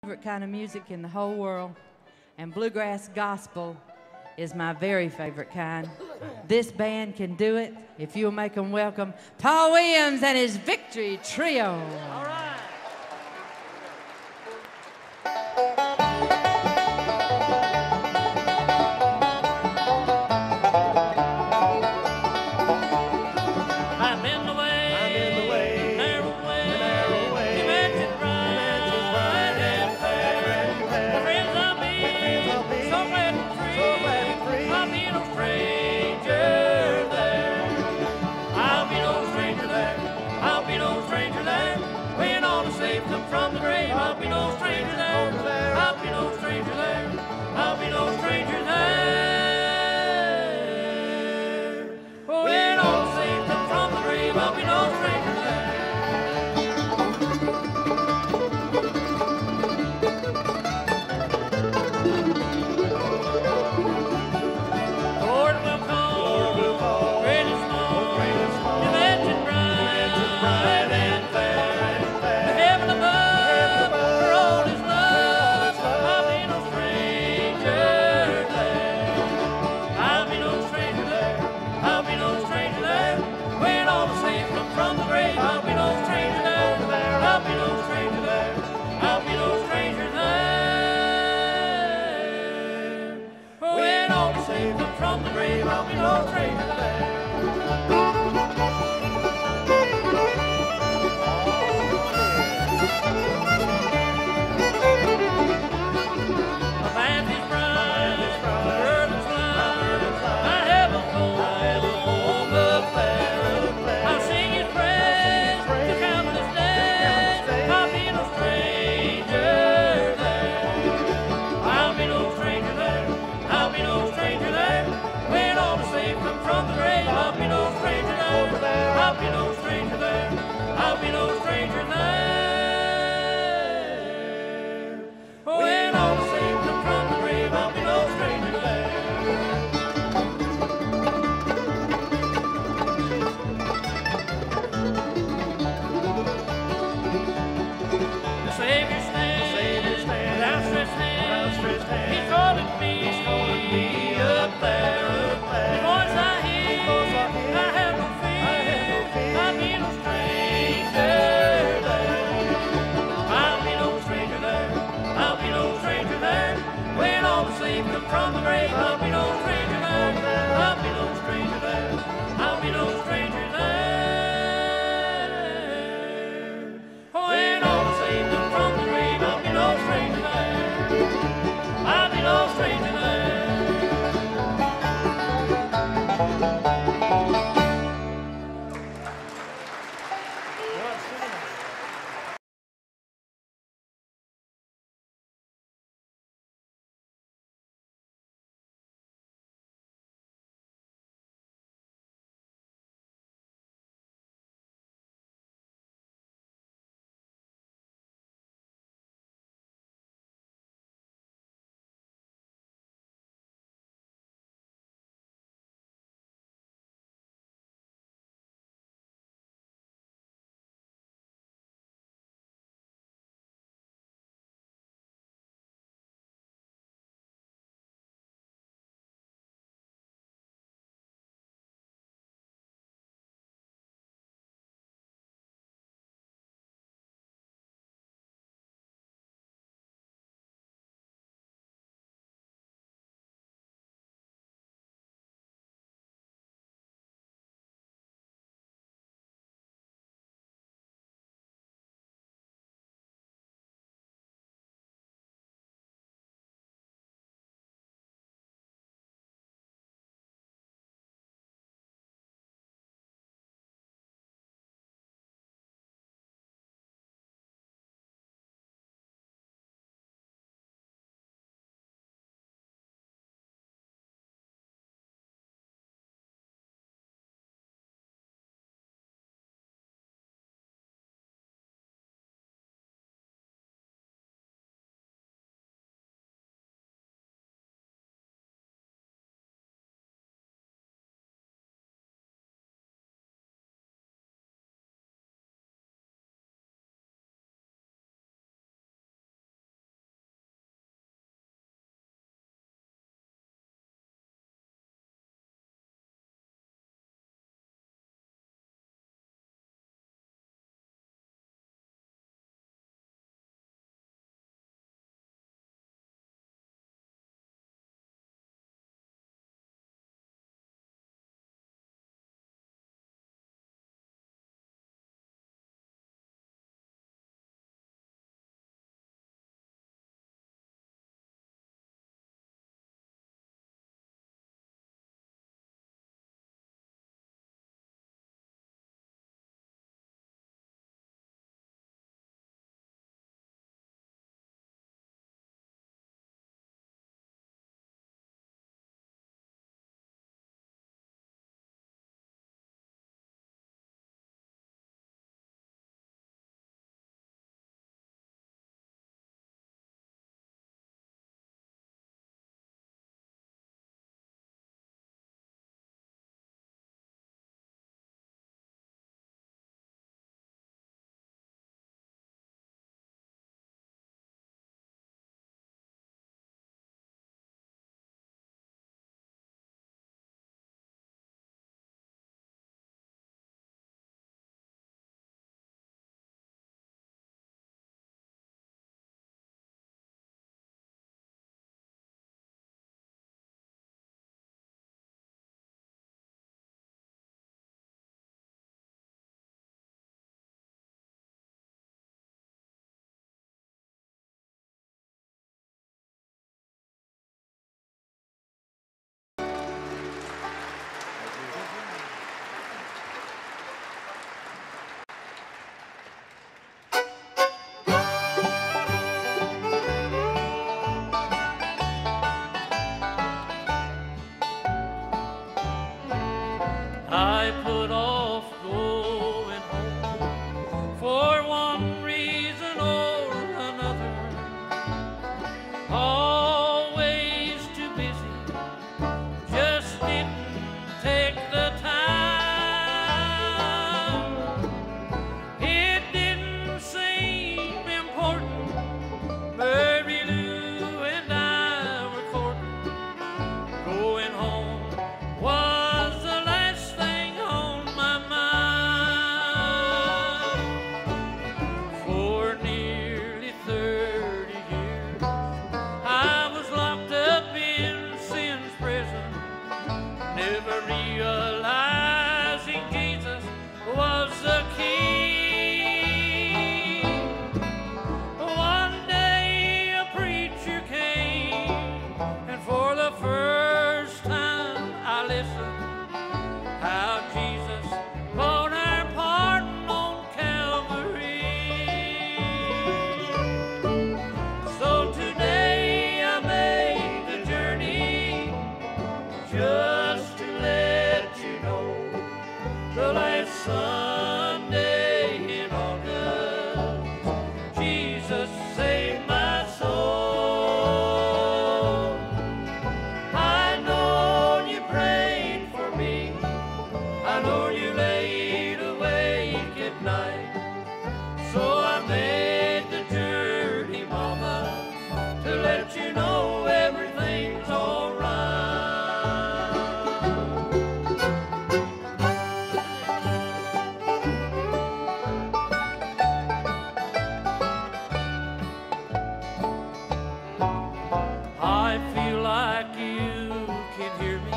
Favorite kind of music in the whole world, and bluegrass gospel is my very favorite kind. This band can do it if you'll make them welcome Paul Williams and his Victory Trio. All right. From the grave, I'll be no stranger there. I'll be no stranger there. I'll be no stranger there. When all the saints come from the grave, I'll be no stranger there. Lord will call, great and small, dimension bright and fair. From the grave, I'll be no stranger there. I'll be no stranger there. I'll be no stranger there. When all the saints come from the grave, I'll be no stranger there. My band is bright, my bird is fly, my heaven's home up there. I'll sing his praise to countless days. I'll be no stranger there. I'll be no stranger there. I'll be no stranger there. When all the saints come from the grave, I'll be no stranger there. I'll be no stranger there. I'll be no stranger there. When all the saints come from the grave, I'll be no stranger there. Savior stands, outstretched hand, He's calling me up there. The voice I hear, I have no fear. I'll be no stranger there. I'll be no stranger there. I'll be no stranger there. When all the saints come from the grave, I'll be no stranger there. I'll be no stranger there. I'll be no stranger there. When all the saints come from the grave, I'll be no stranger there. I'll be no stranger there. I put off going home for one reason or another. Always too busy, just didn't take the time. It didn't seem important. Mary Lou and I were courting. Going home was the last thing on my mind. For nearly 30 years, I was locked up in sin's prison, never realizing Jesus was the key. One day a preacher came, and for the first time I listened how Jesus bought our pardon on Calvary. So today I made the journey just to let you know the last Sunday in August, Jesus saved my soul. I know you prayed for me. I know you laid awake at night. So I made the journey, Mama, to let you know everything's all right. I feel like you can hear me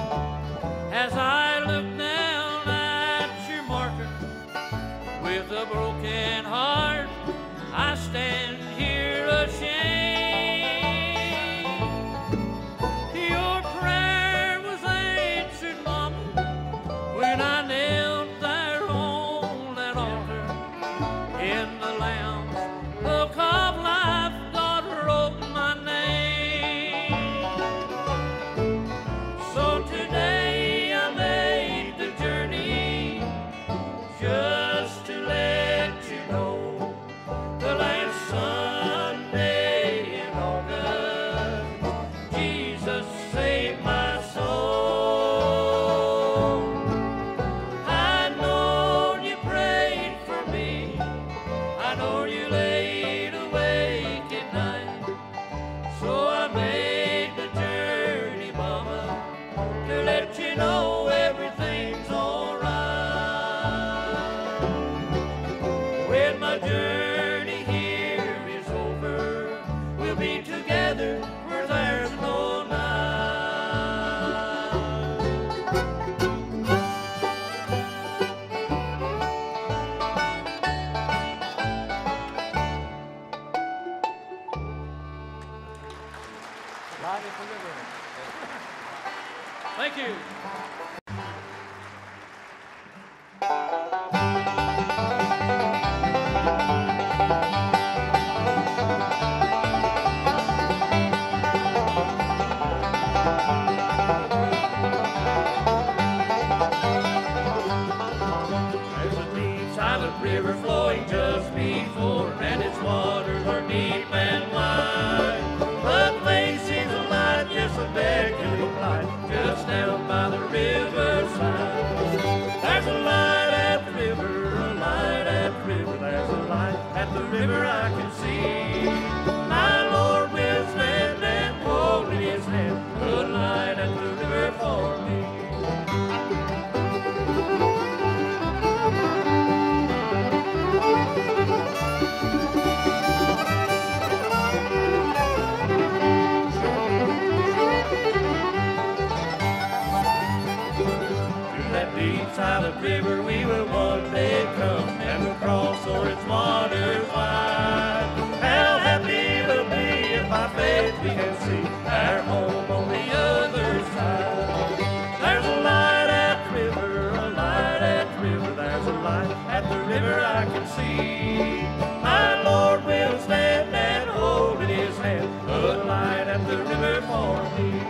as I look down at your marker. With a broken heart, I stand here ashamed. Your prayer was answered, Mama, when I knelt there on that altar. In the Lamb's Book of Life, God wrote my name. So today I made the journey just to let you know the last Sunday in August, Jesus saved my soul. I know you prayed for me. I know you laid awake at night. So I made the journey, Mama, to let you know everything's all right. When my journey here is over, we'll be together where there's no night. Thank you. There's a deep silent river flowing just before, and its waters are deep and wide. But they see the light, yes, a beckoning light, just down by the riverside. There's a light at the river, a light at the river. There's a light at the river I can see. My Lord will stand and hold in his hand, a light at the river for me. Deep silent river we will one day come, and we'll cross o'er its waters wide. How happy we'll be if by faith we can see our home on the other side. There's a light at the river, a light at the river. There's a light at the river I can see. My Lord will stand and hold in his hand, a light at the river for me.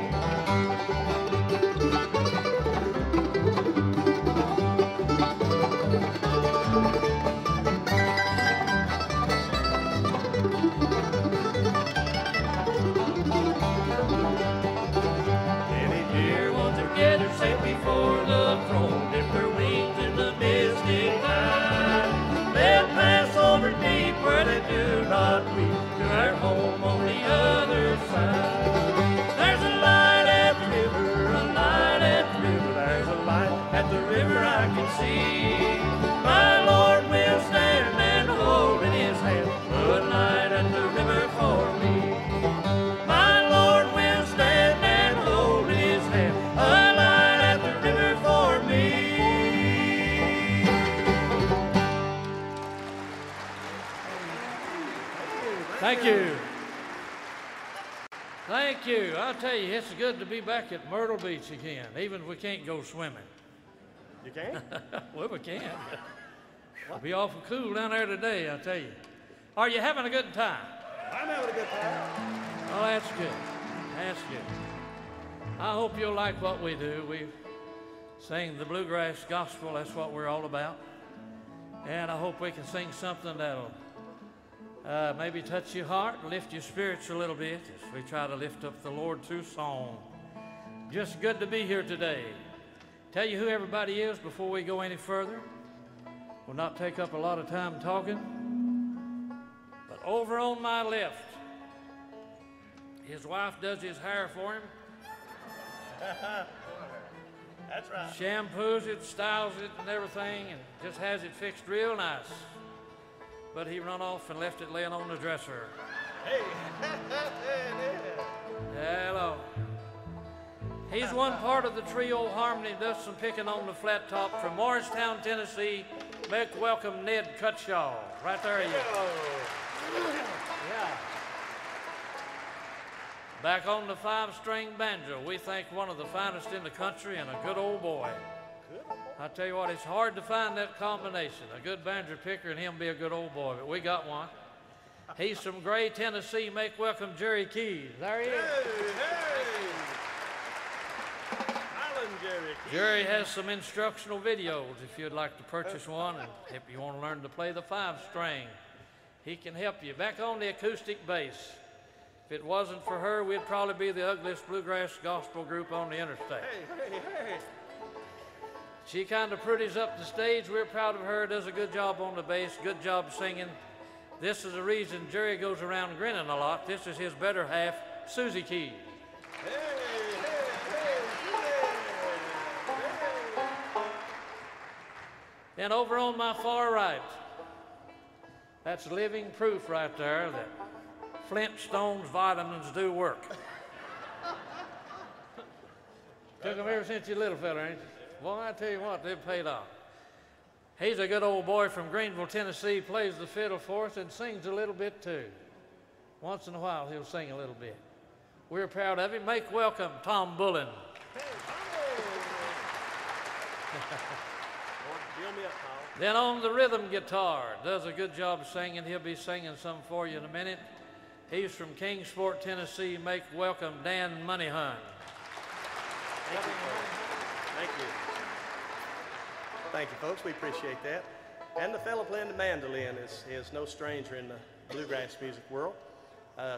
Thank you. I'll tell you, it's good to be back at Myrtle Beach again, even if we can't go swimming. You can? Well, we can. It'll be awful cool down there today, I tell you. Are you having a good time? I'm having a good time. Oh, that's good. That's good. I hope you'll like what we do. We sing the bluegrass gospel. That's what we're all about. And I hope we can sing something that'll maybe touch your heart and lift your spirits a little bit as we try to lift up the Lord through song. Just good to be here today. Tell you who everybody is before we go any further. We'll not take up a lot of time talking. But over on my left, his wife does his hair for him. That's right. Shampoos it, styles it, and everything, and just has it fixed real nice. But he run off and left it laying on the dresser. Hey. Hello. He's one part of the trio harmony, does some picking on the flat top from Morristown, Tennessee. Make welcome Ned Cutshaw. Right there you go. Yeah. Back on the 5-string banjo, we think one of the finest in the country and a good old boy. I tell you what, it's hard to find that combination, a good banjo picker and him be a good old boy, but we got one. He's from Gray, Tennessee. Make welcome Jerry Keys. There he is. Hey. Island Jerry Keys. Jerry has some instructional videos if you'd like to purchase one, and if you want to learn to play the 5-string, he can help you. Back on the acoustic bass. If it wasn't for her, we'd probably be the ugliest bluegrass gospel group on the interstate. Hey. She kind of pretties up the stage. We're proud of her. Does a good job on the bass, good job singing. This is the reason Jerry goes around grinning a lot. This is his better half, Suzie Keys. And over on my far right, that's living proof right there that Flintstone's vitamins do work. Took them ever since you're a little fella, ain't you? Well, I tell you what, they've paid off. He's a good old boy from Greenville, Tennessee, plays the fiddle for us and sings a little bit too. Once in a while, he'll sing a little bit. We're proud of him. Make welcome Tom Bullen. Then on the rhythm guitar, does a good job singing. He'll be singing some for you in a minute. He's from Kingsport, Tennessee. Make welcome Dan Moneyhun. Thank you. Thank you, folks. We appreciate that. And the fellow playing the mandolin is no stranger in the bluegrass music world.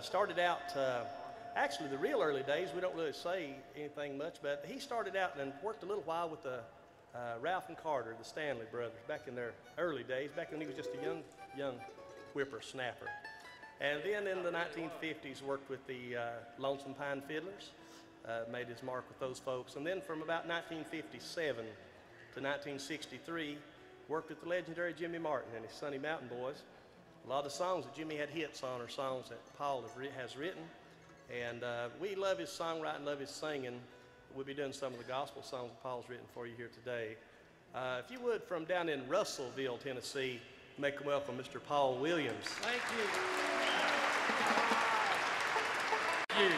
Started out, actually the real early days, we don't really say anything much, but he started out and worked a little while with the Ralph and Carter, the Stanley brothers, back in their early days, back when he was just a young whippersnapper. And then in the 1950s, worked with the Lonesome Pine Fiddlers, made his mark with those folks. And then from about 1957 to 1963, worked with the legendary Jimmy Martin and his Sunny Mountain Boys. A lot of the songs that Jimmy had hits on are songs that Paul has written. And we love his songwriting, love his singing. We'll be doing some of the gospel songs that Paul's written for you here today. If you would, from down in Russellville, Tennessee, make welcome Mr. Paul Williams. Thank you. Thank you.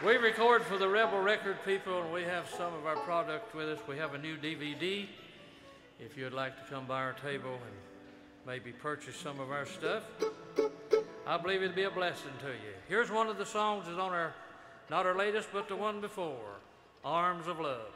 We record for the Rebel Record people, and we have some of our product with us. We have a new DVD. If you'd like to come by our table and maybe purchase some of our stuff, I believe it'd be a blessing to you. Here's one of the songs that's on our, not our latest, but the one before, Arms of Love.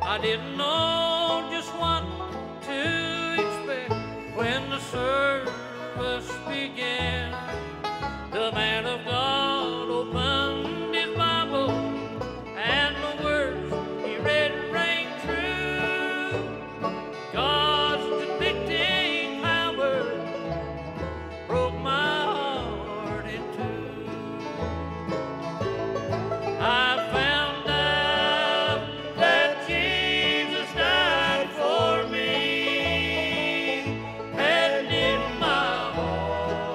I didn't know just what to expect when the service began. The man of God opened his Bible, and the words he read rang true. God's convicting power broke my heart in two. I found out that Jesus died for me, and in my heart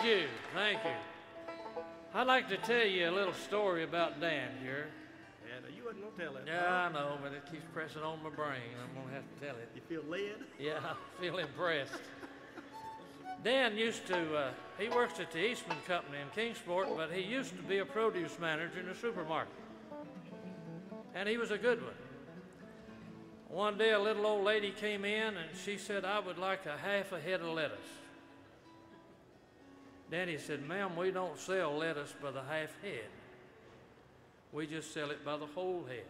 Thank you, thank you. I'd like to tell you a little story about Dan here. Yeah, you wasn't going to tell that. Yeah, I know, but it keeps pressing on my brain. I'm going to have to tell it. You feel led? Yeah, I feel impressed. Dan used to, he works at the Eastman Company in Kingsport, but he used to be a produce manager in a supermarket. And he was a good one. One day a little old lady came in and she said, I would like a half a head of lettuce. Danny said, ma'am, we don't sell lettuce by the half head. We just sell it by the whole head.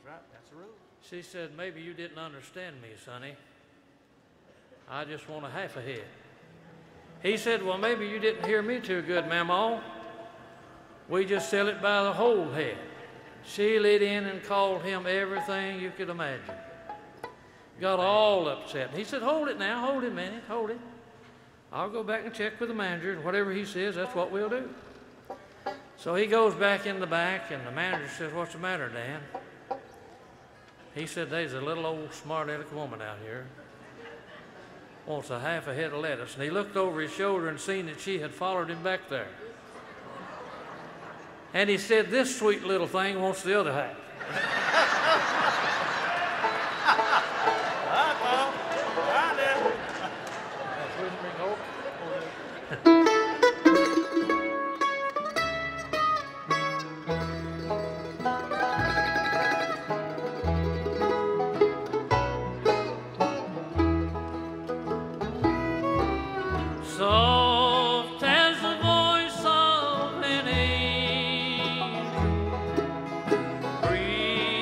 That's right, that's the rule. She said, maybe you didn't understand me, sonny. I just want a half a head. He said, well, maybe you didn't hear me too good, Mamaw. We just sell it by the whole head. She lit in and called him everything you could imagine. Got all upset. He said, hold it now, hold it a minute, hold it. I'll go back and check with the manager, and whatever he says, that's what we'll do. So he goes back in the back, and the manager says, what's the matter, Dan? He said, there's a little old smart-aleck woman out here. Wants a half a head of lettuce. And he looked over his shoulder and seen that she had followed him back there. And he said, this sweet little thing wants the other half. Soft as the voice of an angel, breathe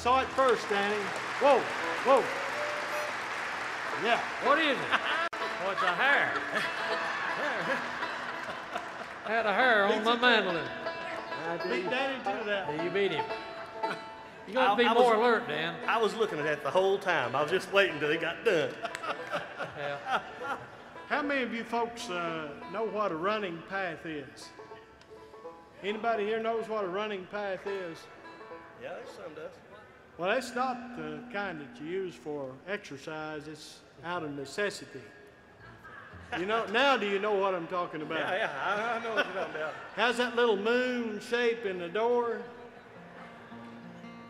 saw it first, Danny. Whoa, whoa. Yeah. What is it? Oh, it's a hair. I had a hair on my mandolin. Beat Danny to that. Yeah, you beat him. You got to be more alert, Dan. I was looking at that the whole time. I was just waiting till he got done. Yeah. How many of you folks know what a running path is? Anybody here knows what a running path is? Yeah, some does. Well, it's not the kind that you use for exercise. It's out of necessity. You know, now do you know what I'm talking about? Yeah, I know what you're talking about. How's that little moon shape in the door?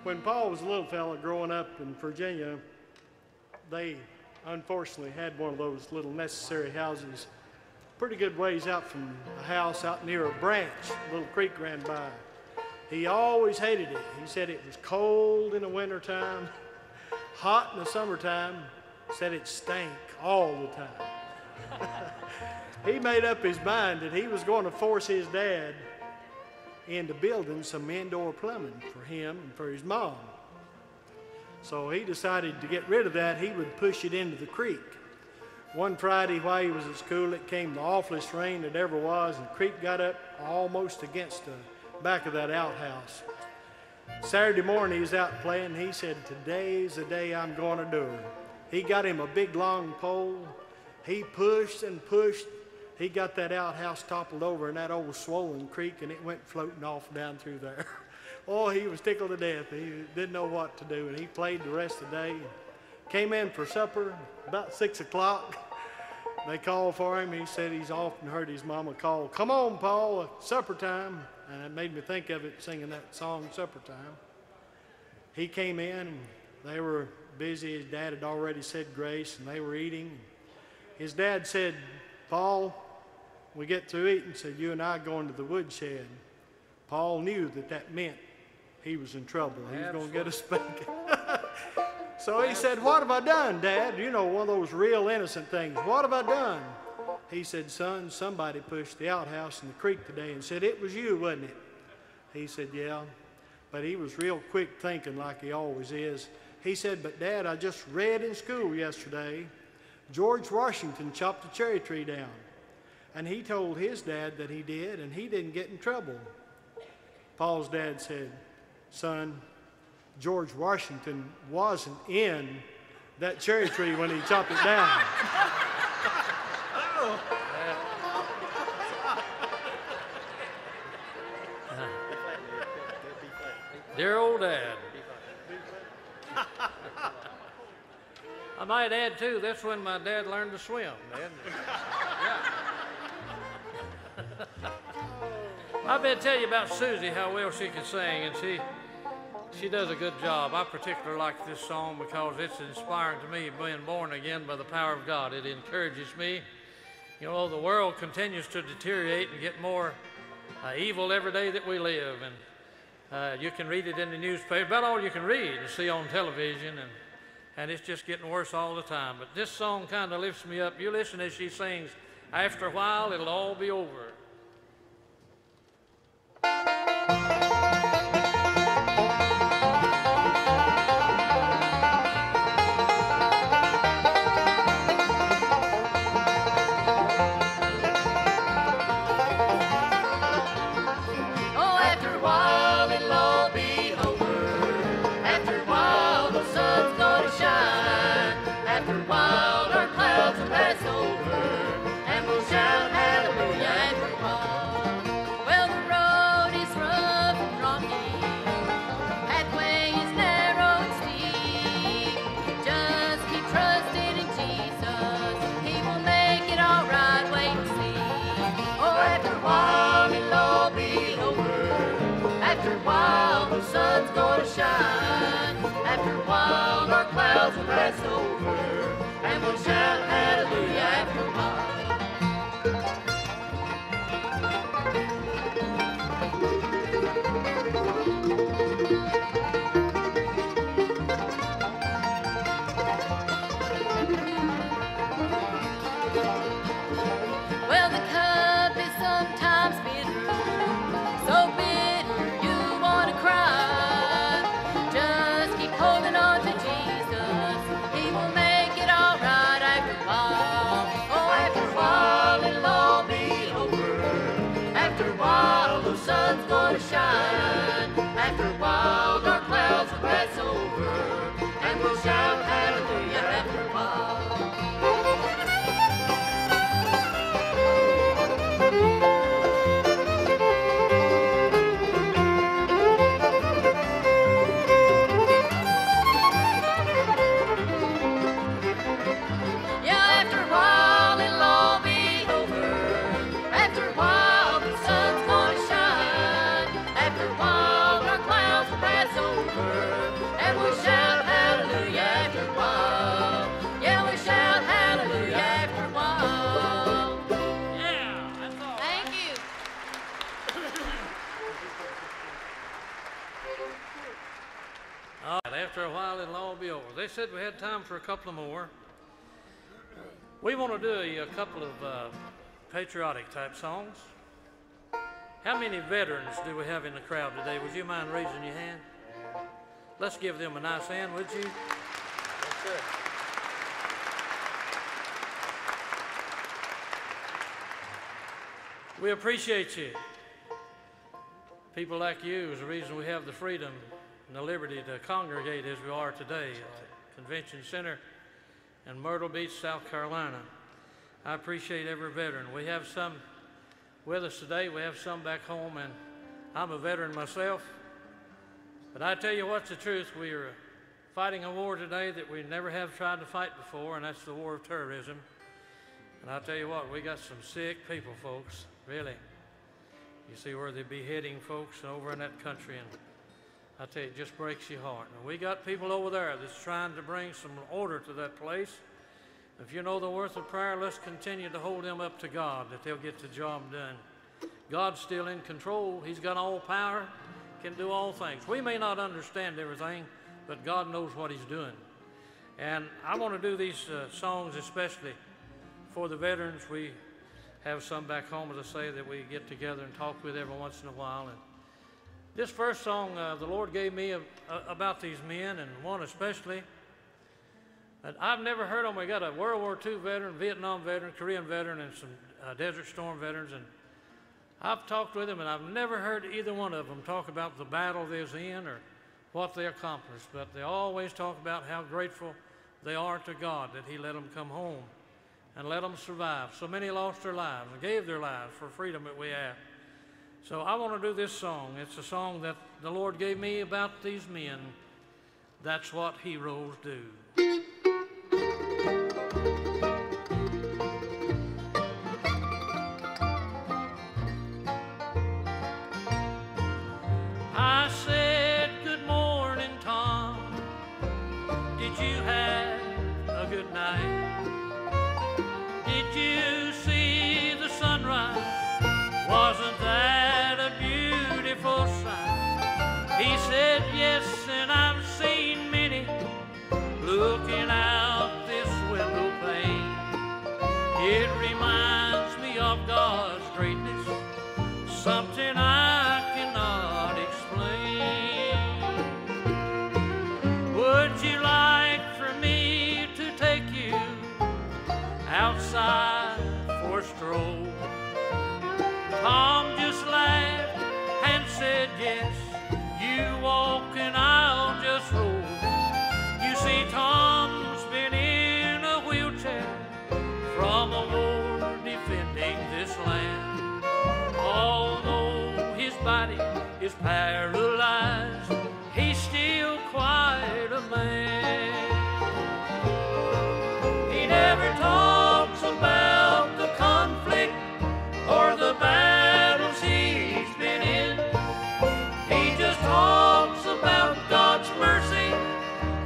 When Paul was a little fella growing up in Virginia, they unfortunately had one of those little necessary houses pretty good ways out from a house out near a branch. A little creek ran by. He always hated it. He said it was cold in the wintertime, hot in the summertime, said it stank all the time. He made up his mind that he was going to force his dad into building some indoor plumbing for him and for his mom. So he decided to get rid of that. He would push it into the creek. One Friday while he was at school, it came the awfulest rain that ever was, and the creek got up almost against the back of that outhouse. Saturday morning he was out playing. He said, "Today's the day I'm going to do it." He got him a big long pole. He pushed and pushed. He got that outhouse toppled over in that old swollen creek, and it went floating off down through there. Oh, he was tickled to death. He didn't know what to do, and he played the rest of the day. Came in for supper about 6 o'clock. They called for him. He said he's often heard his mama call, "Come on, Paul, supper time." And it made me think of it singing that song, Supper Time. He came in, and they were busy. His dad had already said grace, and they were eating. His dad said, "Paul, we get through eating," said, "you and I going to the woodshed." Paul knew that that meant he was in trouble. He was going to get a spanking. So he said, "What have I done, Dad?" You know, one of those real innocent things. "What have I done?" He said, "Son, somebody pushed the outhouse in the creek today," and said, "It was you, wasn't it?" He said, "Yeah." But he was real quick thinking, like he always is. He said, "But Dad, I just read in school yesterday, George Washington chopped a cherry tree down. And he told his dad that he did, and he didn't get in trouble." Paul's dad said, "Son, George Washington wasn't in that cherry tree when he chopped it down." Dear old Dad. I might add, too, that's when my dad learned to swim, Dad. Yeah. I better tell you about Suzie, how well she can sing, and she does a good job. I particularly like this song because it's inspiring to me, being born again by the power of God. It encourages me. You know, the world continues to deteriorate and get more evil every day that we live, and you can read it in the newspaper, about all you can read and see on television, and it's just getting worse all the time. But this song kind of lifts me up. You listen as she sings, "After a while, it'll all be over." Pass over, and we'll shout hallelujah after a while. Well, the cup is sometimes bitter, so bitter you want to cry. Just keep After a while, the sun's gonna shine. After a while, dark clouds will pass over, and we'll shout hallelujah after a while. After a while, it'll all be over. They said we had time for a couple of more. We want to do a couple of patriotic type songs. How many veterans do we have in the crowd today? Would you mind raising your hand? Let's give them a nice hand, would you? That's good. We appreciate you. People like you is the reason we have the freedom and the liberty to congregate as we are today at the Convention Center in Myrtle Beach, South Carolina. I appreciate every veteran. We have some with us today. We have some back home, and I'm a veteran myself. But I tell you what's the truth. We are fighting a war today that we never have tried to fight before, and that's the war of terrorism. And I'll tell you what, we got some sick people, folks, really. You see where they're beheading folks over in that country, and I tell you, it just breaks your heart. And we got people over there that's trying to bring some order to that place. If you know the worth of prayer, let's continue to hold them up to God, that they'll get the job done. God's still in control. He's got all power, can do all things. We may not understand everything, but God knows what He's doing. And I want to do these songs especially for the veterans. We have some back home, as I say, that we get together and talk with every once in a while. And this first song the Lord gave me about these men, and one especially, that I've never heard of them. We got a World War II veteran, Vietnam veteran, Korean veteran, and some Desert Storm veterans. And I've talked with them, and I've never heard either one of them talk about the battle they was in or what they accomplished. But they always talk about how grateful they are to God that He let them come home and let them survive. So many lost their lives and gave their lives for freedom that we have. So I want to do this song. It's a song that the Lord gave me about these men. That's what heroes do. I said, good morning, Tom. Did you have a good night? Did you see the sunrise? Wasn't that a beautiful sight? He said, yes, and I've seen many looking out this window pane. It reminds me of God's greatness, something I cannot explain. Would you like for me to take you outside for a stroll? Tom just laughed and said, yes, you walk and I'll just roll. You see, Tom's been in a wheelchair from a war defending this land. Although his body is paralyzed, he's still quite a man. He never talks about the conflict or the battles he's been in. He just talks about God's mercy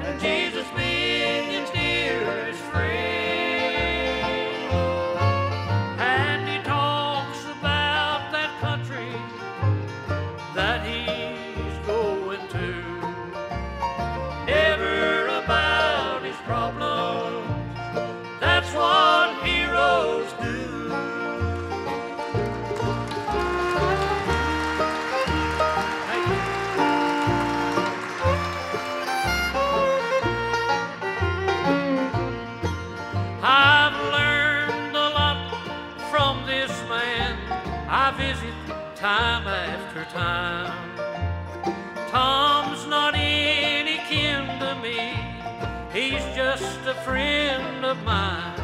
and Jesus being his dearest friend. And he talks about that country that he's going to. Never about his problems. That's what heroes do. I visit time after time. Tom's not any kin to me, he's just a friend of mine.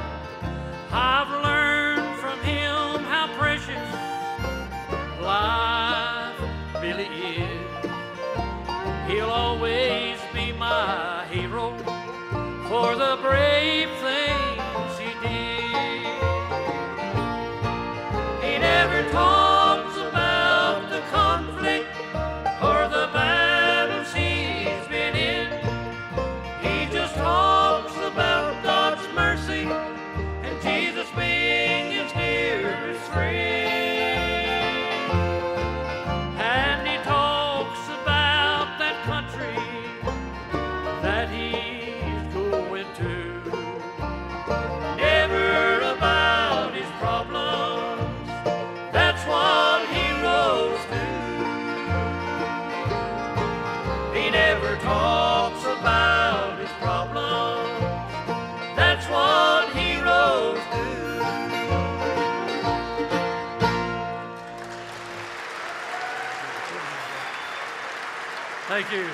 I've learned from him how precious life really is. He'll always be my hero for the brave things he did. He never talks about the conflict or the battles he's been in. He just talks about God's mercy and Jesus being his dearest friend. And he talks about that country that he's going to. Never about his problems, that's what heroes do. He never talks about his problems, that's what heroes do. Thank you.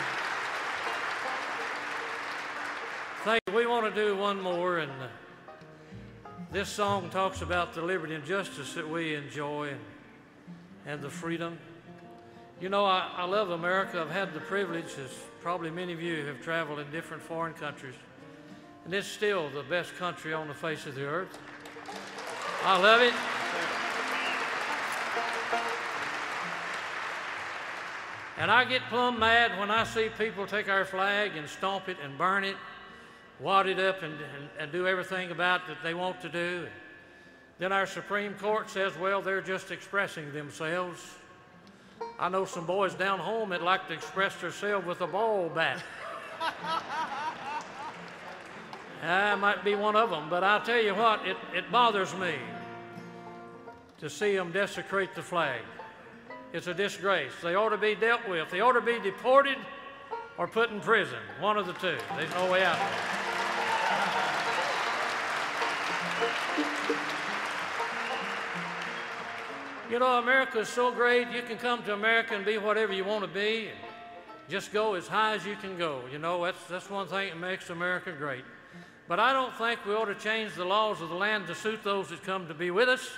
Thank you. We want to do one more, and this song talks about the liberty and justice that we enjoy and the freedom. You know, I love America. I've had the privilege, as probably many of you have traveled in different foreign countries, and it's still the best country on the face of the earth. I love it. And I get plumb mad when I see people take our flag and stomp it and burn it, wad it up and do everything about that they want to do. Then our Supreme Court says, well, they're just expressing themselves. I know some boys down home that like to express themselves with a ball bat. I might be one of them, but I'll tell you what, it bothers me to see them desecrate the flag. It's a disgrace. They ought to be dealt with. They ought to be deported or put in prison. One of the two. There's no way out. You know, America is so great. You can come to America and be whatever you want to be. And just go as high as you can go. You know, that's one thing that makes America great. But I don't think we ought to change the laws of the land to suit those that come to be with us.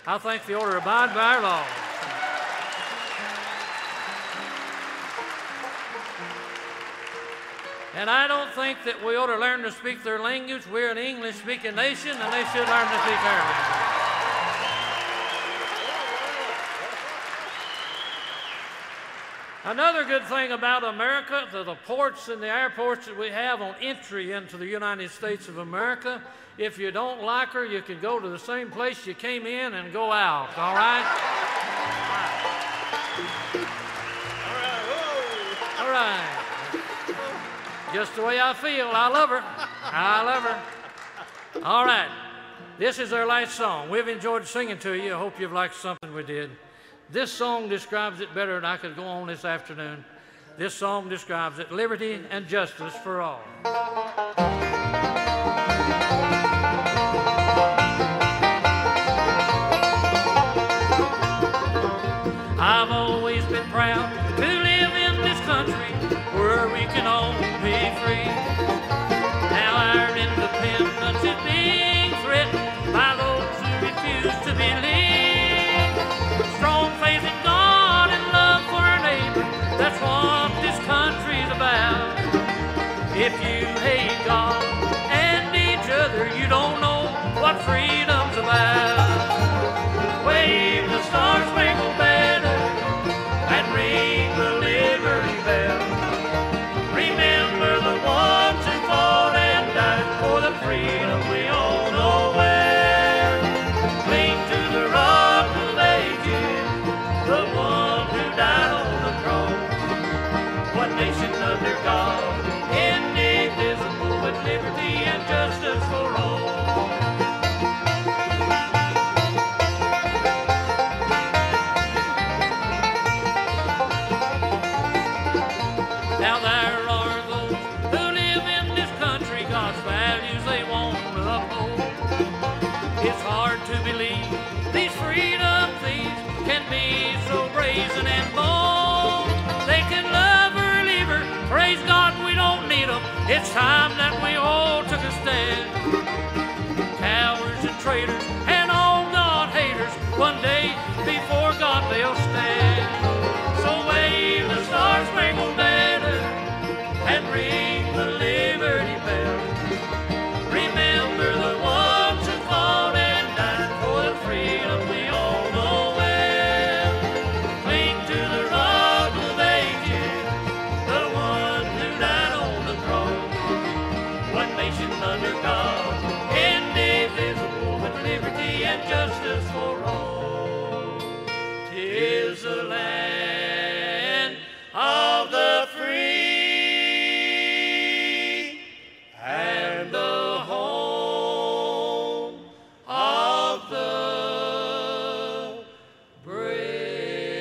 I think they ought to abide by our laws. And I don't think that we ought to learn to speak their language. We're an English-speaking nation, and they should learn to speak our language. Another good thing about America, the ports and the airports that we have on entry into the United States of America, if you don't like her, you can go to the same place you came in and go out, all right? All right. Just the way I feel. I love her. I love her. All right. This is our last song. We've enjoyed singing to you. I hope you've liked something we did. This song describes it better than I could go on this afternoon. This song describes it: liberty and justice for all. I've always been proud to live in this country where we can all be free. Now our independence is being threatened by those who refuse to believe. Strong faith in God and love for our neighbor, that's what this country's about. If you hate God and each other, you don't know what freedom's about. Wave the star-spangled banner and ring the Liberty Bell. Remember the ones who fought and died for the freedom we all know well. Cling to the rock of ages, the one who died on the cross. What nation under God, indivisible, with liberty and justice for all. Now there are those who live in this country, God's values they won't uphold. It's hard to believe these freedom thieves can be so brave. time that we all took a stand. Cowards and traitors and all God haters, one day before God they'll stand. So wave the star-spangled banner and ring the Liberty Bell. Remember the ones who fought and died for the freedom we all know well. Cling to the Rock of Ages, the one who died on the cross. One nation under God, indivisible, with liberty and justice for all. 'Tis the land of the free and the home of the brave.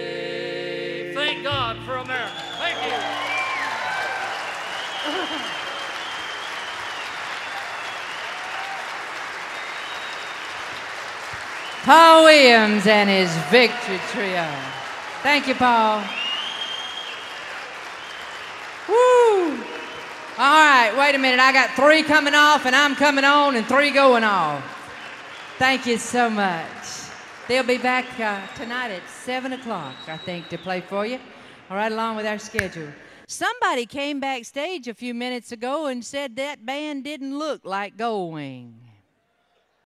Thank God for America. Thank you. Paul Williams and his Victory Trio. Thank you, Paul. Woo! All right, wait a minute. I got 3 coming off, and I'm coming on, and 3 going off. Thank you so much. They'll be back tonight at 7 o'clock, I think, to play for you. All right, along with our schedule. Somebody came backstage a few minutes ago and said that band didn't look like Goldwing.